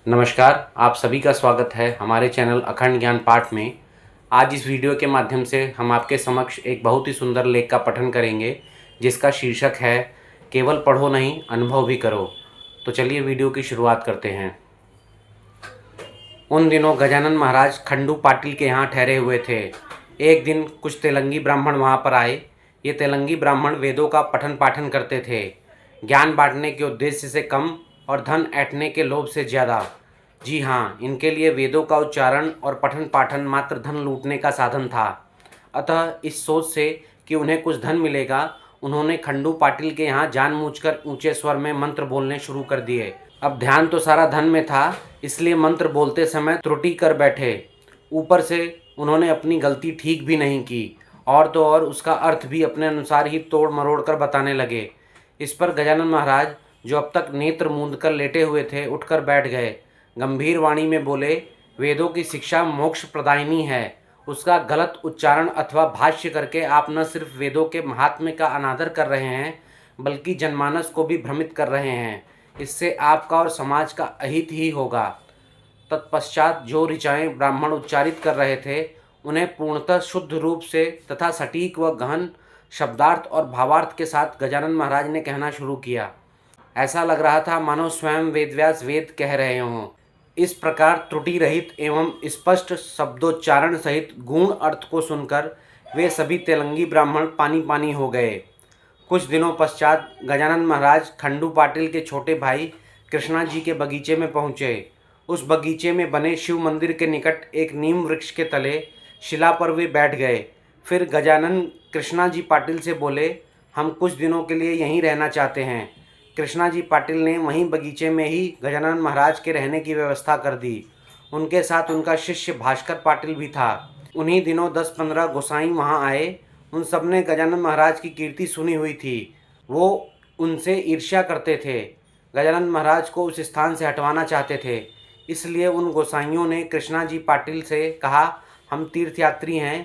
नमस्कार, आप सभी का स्वागत है हमारे चैनल अखंड ज्ञान पाठ में। आज इस वीडियो के माध्यम से हम आपके समक्ष एक बहुत ही सुंदर लेख का पठन करेंगे, जिसका शीर्षक है केवल पढ़ो नहीं, अनुभव भी करो। तो चलिए वीडियो की शुरुआत करते हैं। उन दिनों गजानन महाराज खंडू पाटिल के यहाँ ठहरे हुए थे। एक दिन कुछ तेलंगी ब्राह्मण वहाँ पर आए। ये तेलंगी ब्राह्मण वेदों का पठन पाठन करते थे, ज्ञान बांटने के उद्देश्य से कम और धन ऐंठने के लोभ से ज़्यादा। जी हाँ, इनके लिए वेदों का उच्चारण और पठन पाठन मात्र धन लूटने का साधन था। अतः इस सोच से कि उन्हें कुछ धन मिलेगा, उन्होंने खंडू पाटिल के यहाँ जानबूझकर ऊंचे स्वर में मंत्र बोलने शुरू कर दिए। अब ध्यान तो सारा धन में था, इसलिए मंत्र बोलते समय त्रुटि कर बैठे। ऊपर से उन्होंने अपनी गलती ठीक भी नहीं की, और तो और उसका अर्थ भी अपने अनुसार ही तोड़ मरोड़ कर बताने लगे। इस पर गजानन महाराज, जो अब तक नेत्र मूंद कर लेटे हुए थे, उठकर बैठ गए। गंभीर वाणी में बोले, वेदों की शिक्षा मोक्ष प्रदायिनी है। उसका गलत उच्चारण अथवा भाष्य करके आप न सिर्फ वेदों के महात्म्य का अनादर कर रहे हैं, बल्कि जनमानस को भी भ्रमित कर रहे हैं। इससे आपका और समाज का अहित ही होगा। तत्पश्चात जो ऋचाएँ ब्राह्मण उच्चारित कर रहे थे, उन्हें पूर्णतः शुद्ध रूप से तथा सटीक व गहन शब्दार्थ और भावार्थ के साथ गजानन महाराज ने कहना शुरू किया। ऐसा लग रहा था मानो स्वयं वेदव्यास वेद कह रहे हों। इस प्रकार त्रुटि रहित एवं स्पष्ट शब्दोच्चारण सहित गूढ़ अर्थ को सुनकर वे सभी तेलंगी ब्राह्मण पानी पानी हो गए। कुछ दिनों पश्चात गजानन महाराज खंडू पाटिल के छोटे भाई कृष्णा जी के बगीचे में पहुँचे। उस बगीचे में बने शिव मंदिर के निकट एक नीम वृक्ष के तले शिला पर वे बैठ गए। फिर गजानन कृष्णा जी पाटिल से बोले, हम कुछ दिनों के लिए यहीं रहना चाहते हैं। कृष्णा जी पाटिल ने वहीं बगीचे में ही गजानन महाराज के रहने की व्यवस्था कर दी। उनके साथ उनका शिष्य भास्कर पाटिल भी था। उन्हीं दिनों 10-15 गोसाई वहां आए। उन सब ने गजानन महाराज की कीर्ति सुनी हुई थी। वो उनसे ईर्ष्या करते थे, गजानन महाराज को उस स्थान से हटवाना चाहते थे। इसलिए उन गोसाइयों ने कृष्णा जी पाटिल से कहा, हम तीर्थयात्री हैं,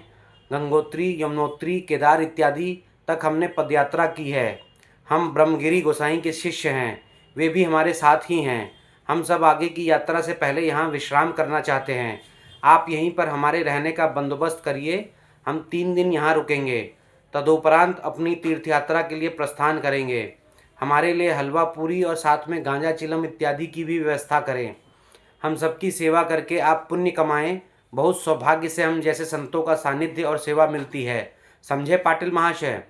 गंगोत्री, यमुनोत्री, केदार इत्यादि तक हमने पदयात्रा की है। हम ब्रह्मगिरी गोसाई के शिष्य हैं, वे भी हमारे साथ ही हैं। हम सब आगे की यात्रा से पहले यहाँ विश्राम करना चाहते हैं। आप यहीं पर हमारे रहने का बंदोबस्त करिए। हम 3 दिन यहाँ रुकेंगे, तदुपरांत अपनी तीर्थ यात्रा के लिए प्रस्थान करेंगे। हमारे लिए हलवा पूरी और साथ में गांजा चिलम इत्यादि की भी व्यवस्था करें। हम सबकी सेवा करके आप पुण्य कमाएं। बहुत सौभाग्य से हम जैसे संतों का सानिध्य और सेवा मिलती है। समझे पाटिल महाशय?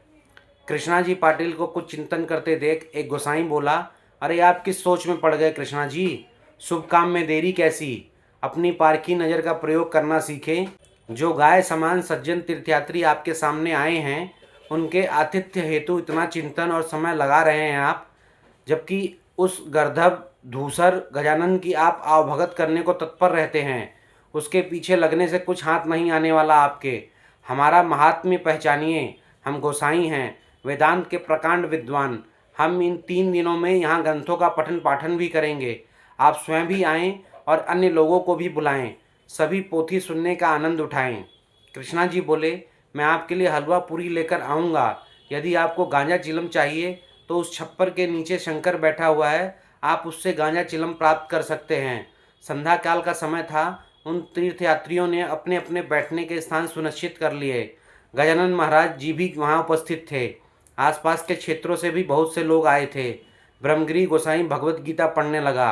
कृष्णा जी पाटिल को कुछ चिंतन करते देख एक गोसाई बोला, अरे आप किस सोच में पड़ गए कृष्णा जी? शुभ काम में देरी कैसी? अपनी पारखी नज़र का प्रयोग करना सीखें। जो गाय समान सज्जन तीर्थयात्री आपके सामने आए हैं, उनके आतिथ्य हेतु इतना चिंतन और समय लगा रहे हैं आप, जबकि उस गर्दभ धूसर गजानन की आप आवभगत करने को तत्पर रहते हैं। उसके पीछे लगने से कुछ हाथ नहीं आने वाला आपके। हमारा महात्म्य पहचानिए। हम गोसाई हैं, वेदांत के प्रकांड विद्वान। हम इन 3 दिनों में यहाँ ग्रंथों का पठन पाठन भी करेंगे। आप स्वयं भी आएं और अन्य लोगों को भी बुलाएं। सभी पोथी सुनने का आनंद उठाएं। कृष्णा जी बोले, मैं आपके लिए हलवा पूरी लेकर आऊँगा। यदि आपको गांजा चिलम चाहिए तो उस छप्पर के नीचे शंकर बैठा हुआ है, आप उससे गांजा चिलम प्राप्त कर सकते हैं। संध्या काल का समय था। उन तीर्थयात्रियों ने अपने अपने बैठने के स्थान सुनिश्चित कर लिए। गजानन महाराज जी भी वहाँ उपस्थित थे। आसपास के क्षेत्रों से भी बहुत से लोग आए थे। ब्रह्मगिरी गोसाई भगवत गीता पढ़ने लगा।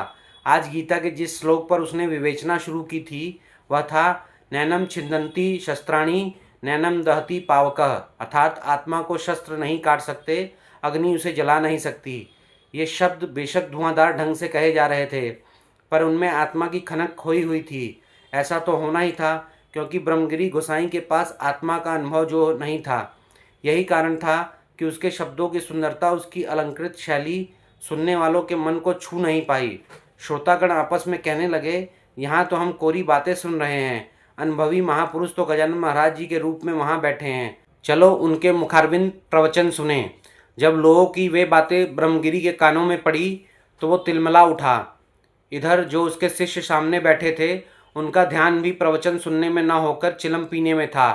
आज गीता के जिस श्लोक पर उसने विवेचना शुरू की थी, वह था, नैनम छिन्दन्ति शस्त्राणि नैनम दहति पावकः, अर्थात आत्मा को शस्त्र नहीं काट सकते, अग्नि उसे जला नहीं सकती। ये शब्द बेशक धुआंधार ढंग से कहे जा रहे थे, पर उनमें आत्मा की खनक खोई हुई थी। ऐसा तो होना ही था, क्योंकि ब्रह्मगिरी गोसाई के पास आत्मा का अनुभव जो नहीं था। यही कारण था कि उसके शब्दों की सुंदरता, उसकी अलंकृत शैली सुनने वालों के मन को छू नहीं पाई। श्रोतागण आपस में कहने लगे, यहाँ तो हम कोरी बातें सुन रहे हैं, अनुभवी महापुरुष तो गजानन महाराज जी के रूप में वहाँ बैठे हैं। चलो उनके मुखारविंद प्रवचन सुने। जब लोगों की वे बातें ब्रह्मगिरी के कानों में पड़ी तो वो तिलमिला उठा। इधर जो उसके शिष्य सामने बैठे थे, उनका ध्यान भी प्रवचन सुनने में न होकर चिलम पीने में था।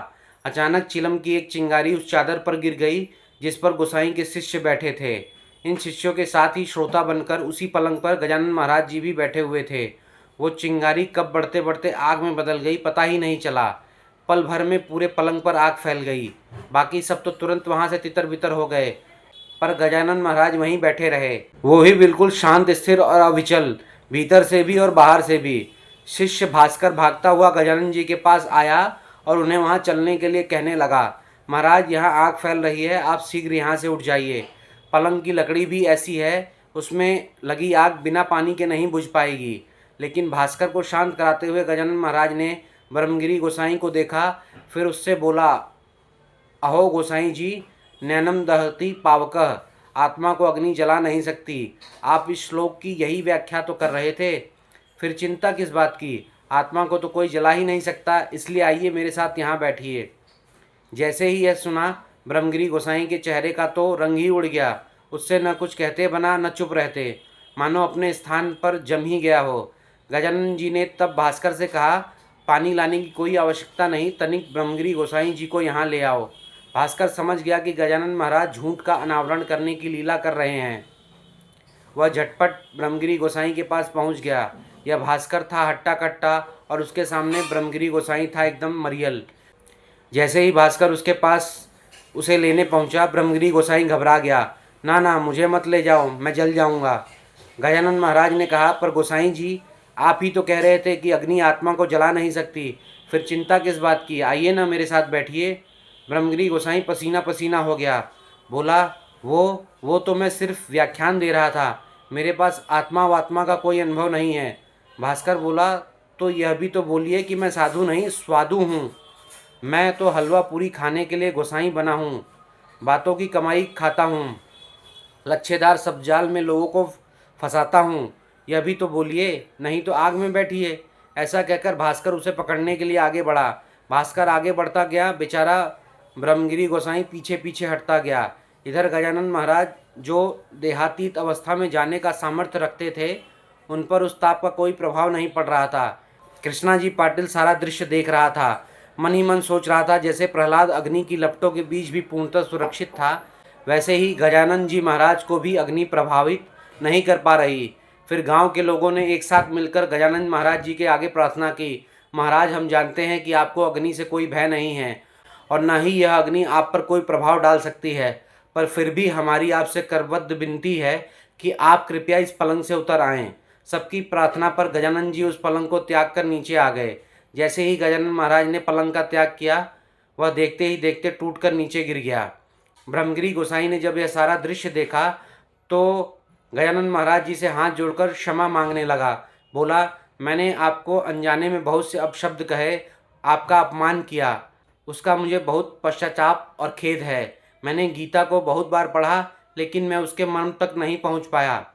अचानक चिलम की एक चिंगारी उस चादर पर गिर गई जिस पर गोसाई के शिष्य बैठे थे। इन शिष्यों के साथ ही श्रोता बनकर उसी पलंग पर गजानन महाराज जी भी बैठे हुए थे। वो चिंगारी कब बढ़ते बढ़ते आग में बदल गई पता ही नहीं चला। पल भर में पूरे पलंग पर आग फैल गई। बाकी सब तो तुरंत वहाँ से तितर बितर हो गए, पर गजानन महाराज वहीं बैठे रहे, वो ही बिल्कुल शांत स्थिर और अविचल, भीतर से भी और बाहर से भी। शिष्य भास्कर भागता हुआ गजानन जी के पास आया और उन्हें वहाँ चलने के लिए कहने लगा, महाराज यहाँ आग फैल रही है, आप शीघ्र यहाँ से उठ जाइए। पलंग की लकड़ी भी ऐसी है, उसमें लगी आग बिना पानी के नहीं बुझ पाएगी। लेकिन भास्कर को शांत कराते हुए गजानन महाराज ने ब्रह्मगिरी गोसाई को देखा, फिर उससे बोला, अहो गोसाई जी, नैनम दहती पावकः, आत्मा को अग्नि जला नहीं सकती। आप इस श्लोक की यही व्याख्या तो कर रहे थे, फिर चिंता किस बात की? आत्मा को तो कोई जला ही नहीं सकता, इसलिए आइए मेरे साथ यहाँ बैठिए। जैसे ही यह सुना, ब्रह्मगिरी गोसाई के चेहरे का तो रंग ही उड़ गया। उससे न कुछ कहते बना न चुप रहते, मानो अपने स्थान पर जम ही गया हो। गजानन जी ने तब भास्कर से कहा, पानी लाने की कोई आवश्यकता नहीं, तनिक ब्रह्मगिरी गोसाई जी को यहाँ ले आओ। भास्कर समझ गया कि गजानन महाराज झूठ का अनावरण करने की लीला कर रहे हैं। वह झटपट ब्रह्मगिरी गोसाई के पास पहुँच गया। यह भास्कर था हट्टा कट्टा और उसके सामने ब्रह्मगिरी गोसाई था एकदम मरियल। जैसे ही भास्कर उसके पास उसे लेने पहुंचा, ब्रह्मगिरी गोसाई घबरा गया। ना ना, मुझे मत ले जाओ, मैं जल जाऊंगा। गजानन महाराज ने कहा, पर गोसाई जी, आप ही तो कह रहे थे कि अग्नि आत्मा को जला नहीं सकती, फिर चिंता किस बात की? आइए ना मेरे साथ बैठिए। ब्रह्मगिरी गोसाई पसीना पसीना हो गया। बोला, वो तो मैं सिर्फ व्याख्यान दे रहा था, मेरे पास आत्मा वात्मा का कोई अनुभव नहीं है। भास्कर बोला, तो यह भी तो बोलिए कि मैं साधु नहीं स्वादु हूँ। मैं तो हलवा पूरी खाने के लिए गोसाई बना हूँ, बातों की कमाई खाता हूँ, लच्छेदार सब जाल में लोगों को फंसाता हूँ। यह भी तो बोलिए, नहीं तो आग में बैठिए। ऐसा कहकर भास्कर उसे पकड़ने के लिए आगे बढ़ा। भास्कर आगे बढ़ता गया, बेचारा ब्रह्मगिरी गोसाई पीछे पीछे हटता गया। इधर गजानन महाराज, जो देहातीत अवस्था में जाने का सामर्थ्य रखते थे, उन पर उस ताप का कोई प्रभाव नहीं पड़ रहा था। कृष्णा जी पाटिल सारा दृश्य देख रहा था। मन ही मन सोच रहा था, जैसे प्रहलाद अग्नि की लपटों के बीच भी पूर्णतः सुरक्षित था, वैसे ही गजानन जी महाराज को भी अग्नि प्रभावित नहीं कर पा रही। फिर गांव के लोगों ने एक साथ मिलकर गजानन महाराज जी के आगे प्रार्थना की, महाराज, हम जानते हैं कि आपको अग्नि से कोई भय नहीं है और न ही यह अग्नि आप पर कोई प्रभाव डाल सकती है, पर फिर भी हमारी आपसे करबद्ध विनती है कि आप कृपया इस पलंग से उतर आएँ। सबकी प्रार्थना पर गजानन जी उस पलंग को त्याग कर नीचे आ गए। जैसे ही गजानन महाराज ने पलंग का त्याग किया, वह देखते ही देखते टूटकर नीचे गिर गया। ब्रह्मगिरी गोसाई ने जब यह सारा दृश्य देखा तो गजानन महाराज जी से हाथ जोड़कर क्षमा मांगने लगा। बोला, मैंने आपको अनजाने में बहुत से अपशब्द कहे, आपका अपमान किया, उसका मुझे बहुत पश्चाताप और खेद है। मैंने गीता को बहुत बार पढ़ा, लेकिन मैं उसके मर्म तक नहीं पहुंच पाया।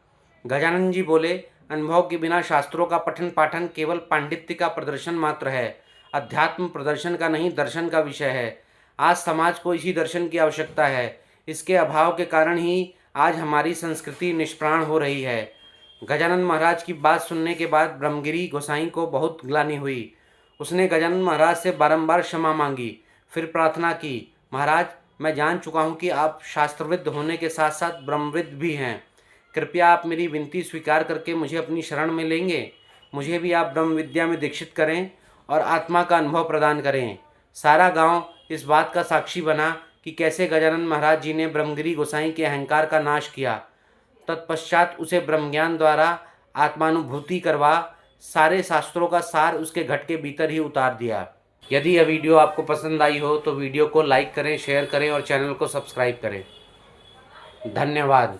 गजानन जी बोले, अनुभव के बिना शास्त्रों का पठन पाठन केवल पांडित्य का प्रदर्शन मात्र है। अध्यात्म प्रदर्शन का नहीं, दर्शन का विषय है। आज समाज को इसी दर्शन की आवश्यकता है। इसके अभाव के कारण ही आज हमारी संस्कृति निष्प्राण हो रही है। गजानन महाराज की बात सुनने के बाद ब्रह्मगिरी गोसाई को बहुत ग्लानि हुई। उसने गजानन महाराज से बारंबार क्षमा मांगी, फिर प्रार्थना की, महाराज, मैं जान चुका हूँ कि आप शास्त्रविद होने के साथ साथ ब्रह्मविद भी हैं। कृपया आप मेरी विनती स्वीकार करके मुझे अपनी शरण में लेंगे। मुझे भी आप ब्रह्म विद्या में दीक्षित करें और आत्मा का अनुभव प्रदान करें। सारा गांव इस बात का साक्षी बना कि कैसे गजानन महाराज जी ने ब्रह्मगिरी गोसाई के अहंकार का नाश किया। तत्पश्चात उसे ब्रह्मज्ञान द्वारा आत्मानुभूति करवा सारे शास्त्रों का सार उसके घट के भीतर ही उतार दिया। यदि यह वीडियो आपको पसंद आई हो तो वीडियो को लाइक करें, शेयर करें और चैनल को सब्सक्राइब करें। धन्यवाद।